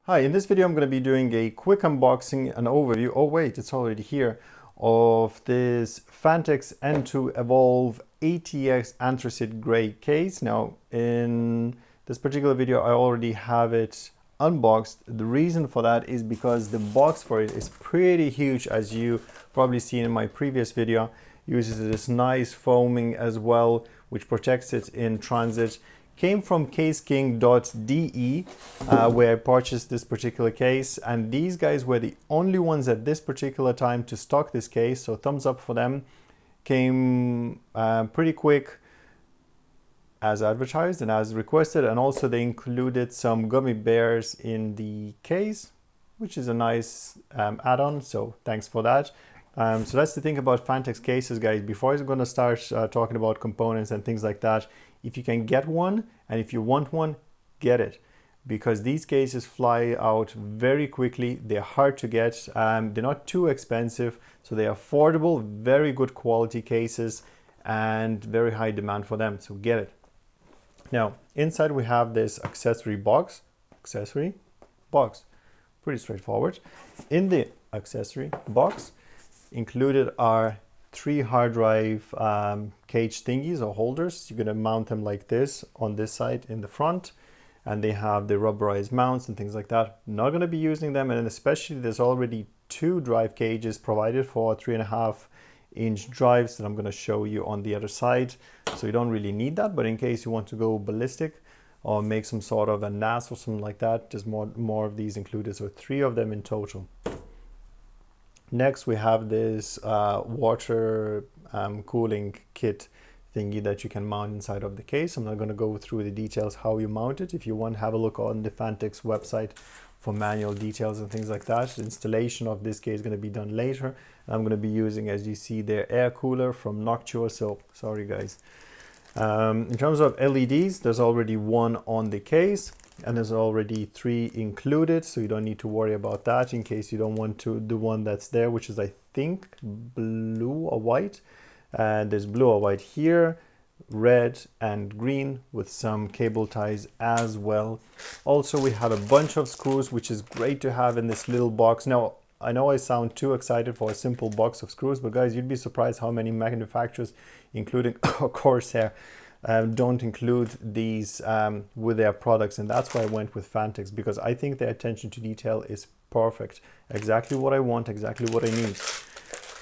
Hi, in this video I'm going to be doing a quick unboxing and overview, oh wait, it's already here, of this Phanteks Enthoo EVOLV ATX Anthracite Grey case. Now in this particular video I already have it unboxed. The reason for that is because the box for it is pretty huge, as you probably seen in my previous video. Uses this nice foaming as well, which protects it in transit. Came from caseking.de, where I purchased this particular case, and these guys were the only ones at this particular time to stock this case, so thumbs up for them. Came pretty quick, as advertised and as requested, and also they included some gummy bears in the case, which is a nice add-on, so thanks for that. So that's the thing about Phanteks cases, guys. Before I'm going to start talking about components and things like that, if you can get one and if you want one, get it, because these cases fly out very quickly. They're hard to get. They're not too expensive, so they're affordable, very good quality cases, and very high demand for them. So get it. Now inside we have this accessory box. Pretty straightforward. In the accessory box included are 3 hard drive cage thingies or holders. You're going to mount them like this on this side in the front, and they have the rubberized mounts and things like that. Not going to be using them, and especially there's already 2 drive cages provided for 3.5-inch drives that I'm going to show you on the other side, so you don't really need that. But in case you want to go ballistic or make some sort of a NAS or something like that, there's more of these included, so 3 of them in total. Next we have this water cooling kit thingy that you can mount inside of the case. I'm not going to go through the details how you mount it. If you want, have a look on the Phanteks website for manual details and things like that. The installation of this case is going to be done later. I'm going to be using, as you see, their air cooler from Noctua, so sorry guys. In terms of LEDs, there's already 1 on the case, and there's already 3 included, so you don't need to worry about that in case you don't want to the one that's there, which is I think blue or white. And there's blue or white here, red and green with some cable ties as well. Also we have a bunch of screws, which is great to have in this little box. Now I know I sound too excited for a simple box of screws, but guys, you'd be surprised how many manufacturers, including Corsair, don't include these with their products, and that's why I went with Phanteks, because I think their attention to detail is perfect. Exactly what I want, exactly what I need.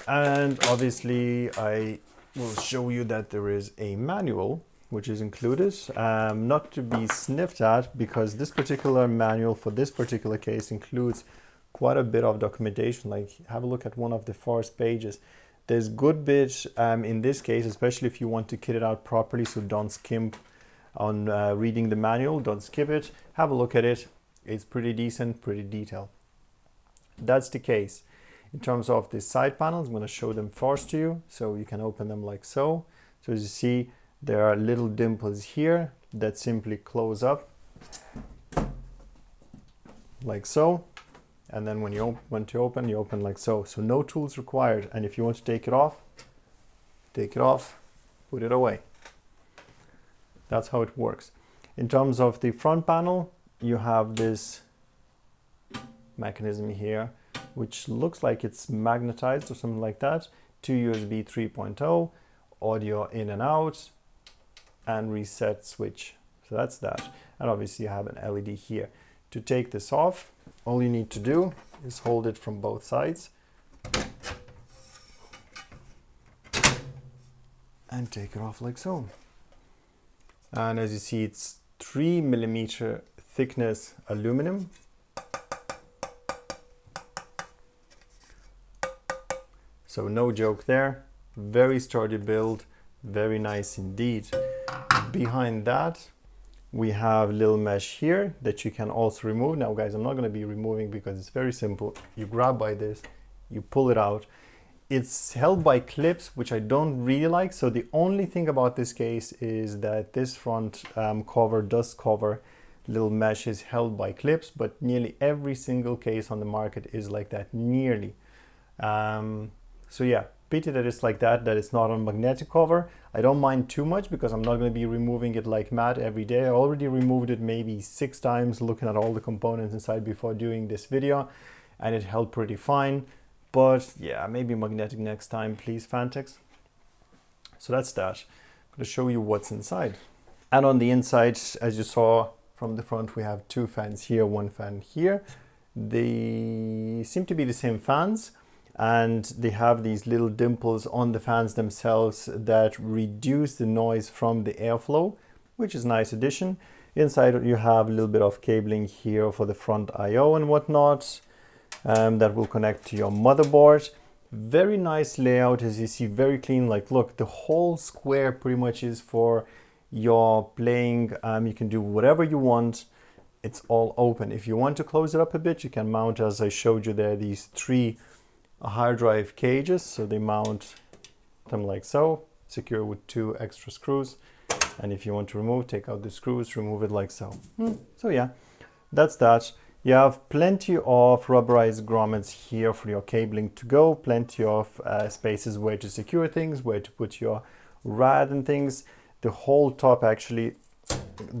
And obviously I will show you that there is a manual which is included, not to be sniffed at, because this particular manual for this particular case includes quite a bit of documentation. Like, have a look at one of the first pages. There's good bit in this case, especially if you want to kit it out properly, so don't skimp on reading the manual, don't skip it, have a look at it. It's pretty decent, pretty detailed. That's the case. In terms of the side panels, I'm going to show them first to you, so you can open them like so. So as you see, there are little dimples here that simply close up like so. And then when you want to open, you open like so. So no tools required. And if you want to take it off, put it away. That's how it works. In terms of the front panel, you have this mechanism here, which looks like it's magnetized or something like that. 2 USB 3.0, audio in and out, and reset switch. So that's that. And obviously you have an LED here. To take this off, all you need to do is hold it from both sides and take it off like so. And as you see, it's 3mm thickness aluminum. So no joke there. Very sturdy build, very nice indeed. Behind that, we have little mesh here that you can also remove. Now guys, I'm not going to be removing because it's very simple. You grab by this, you pull it out. It's held by clips, which I don't really like. So the only thing about this case is that this front cover does cover little mesh, is held by clips, but nearly every single case on the market is like that, nearly. So yeah, pity that it's like that it's not on magnetic cover. I don't mind too much because I'm not going to be removing it like mad every day. I already removed it maybe 6 times looking at all the components inside before doing this video, and it held pretty fine. But yeah, maybe magnetic next time, please, Phanteks. So that's that. I'm going to show you what's inside. And on the inside, as you saw from the front, we have 2 fans here, 1 fan here. They seem to be the same fans, and they have these little dimples on the fans themselves that reduce the noise from the airflow, which is a nice addition. Inside you have a little bit of cabling here for the front I/O and whatnot, that will connect to your motherboard. Very nice layout, as you see, very clean. Like, look, the whole square pretty much is for your playing. You can do whatever you want. It's all open. If you want to close it up a bit, you can mount, as I showed you there, these 3 hard drive cages. So they mount them like so, secure with 2 extra screws. And if you want to remove, take out the screws, remove it like so. So yeah, that's that. You have plenty of rubberized grommets here for your cabling to go, plenty of spaces where to secure things, where to put your rad and things. The whole top actually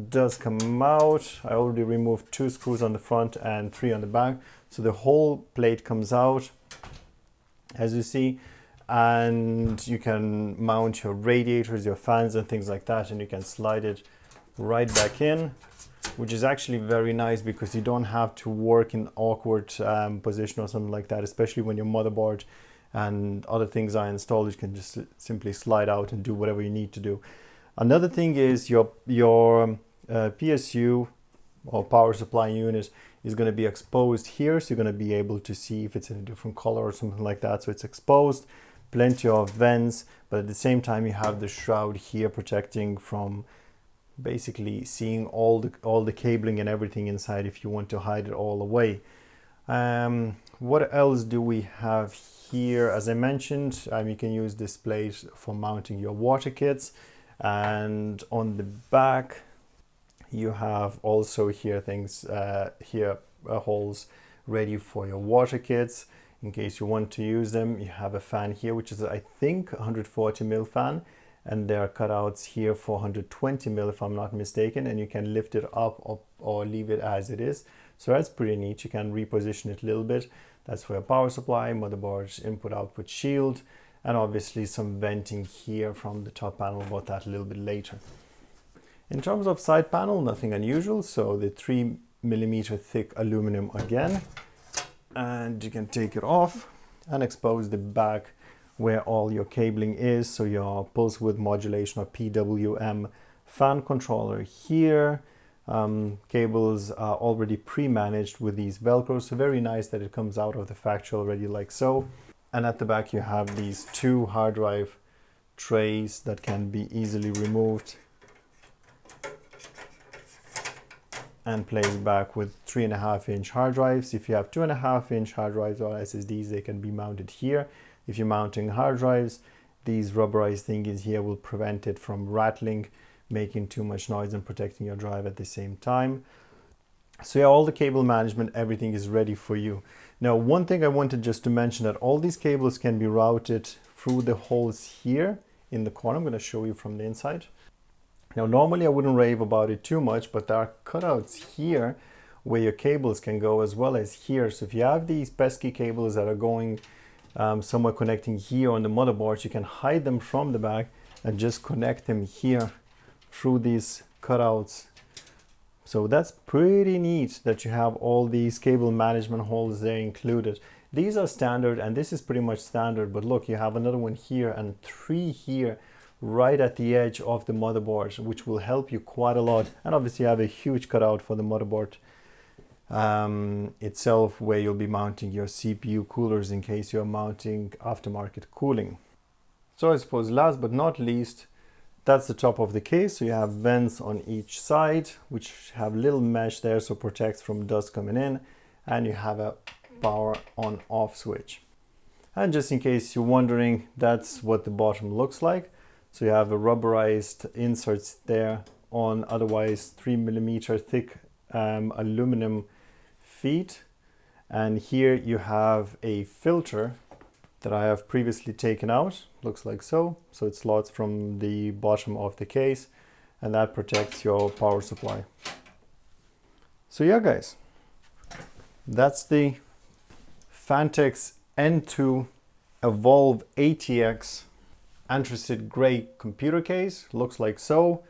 does come out. I already removed 2 screws on the front and 3 on the back. So the whole plate comes out, as you see, and you can mount your radiators, your fans and things like that, and you can slide it right back in, which is actually very nice because you don't have to work in awkward position or something like that, especially when your motherboard and other things are installed. You can just simply slide out and do whatever you need to do. Another thing is your PSU or power supply unit is going to be exposed here, so you're going to be able to see if it's in a different color or something like that. So it's exposed, plenty of vents, but at the same time you have the shroud here protecting from basically seeing all the cabling and everything inside if you want to hide it all away. What else do we have here? As I mentioned, you can use this plate for mounting your water kits, and on the back you have also here things holes ready for your water kits in case you want to use them. You have a fan here, which is, I think, 140 mil fan, and there are cutouts here for 120 mil if I'm not mistaken, and you can lift it up or leave it as it is. So that's pretty neat. You can reposition it a little bit. That's for your power supply, motherboard input output shield, and obviously some venting here from the top panel, about that a little bit later. In terms of side panel, nothing unusual. So the 3mm thick aluminum again, and you can take it off and expose the back where all your cabling is. So your pulse width modulation or PWM fan controller here. Cables are already pre-managed with these Velcros, so very nice that it comes out of the factory already like so. And at the back you have these 2 hard drive trays that can be easily removed and placed back with 3.5-inch hard drives. If you have 2.5-inch hard drives or SSDs, they can be mounted here. If you're mounting hard drives, these rubberized thingies here will prevent it from rattling, making too much noise, and protecting your drive at the same time. So yeah, all the cable management, everything is ready for you. Now, one thing I wanted just to mention, that all these cables can be routed through the holes here in the corner. I'm going to show you from the inside. Now, normally I wouldn't rave about it too much, but there are cutouts here where your cables can go, as well as here. So if you have these pesky cables that are going somewhere connecting here on the motherboard, you can hide them from the back and just connect them here through these cutouts. So that's pretty neat that you have all these cable management holes there included. These are standard, and this is pretty much standard, but look, you have another one here and 3 here right at the edge of the motherboard, which will help you quite a lot. And obviously you have a huge cutout for the motherboard itself, where you'll be mounting your CPU coolers in case you're mounting aftermarket cooling. So I suppose last but not least, that's the top of the case. So you have vents on each side, which have little mesh there, so protects from dust coming in, and you have a power on off switch. And just in case you're wondering, that's what the bottom looks like. So you have a rubberized inserts there on otherwise 3mm thick aluminum feet, and here you have a filter that I have previously taken out. Looks like so. So it slots from the bottom of the case, and that protects your power supply. So yeah, guys, that's the Phanteks Enthoo EVOLV ATX anthracite gray computer case. Looks like so.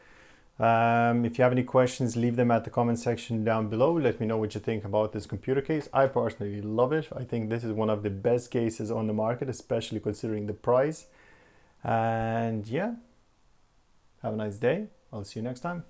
If you have any questions, leave them at the comment section down below. Let me know what you think about this computer case. I personally love it. I think this is one of the best cases on the market, especially considering the price. And yeah, have a nice day. I'll see you next time.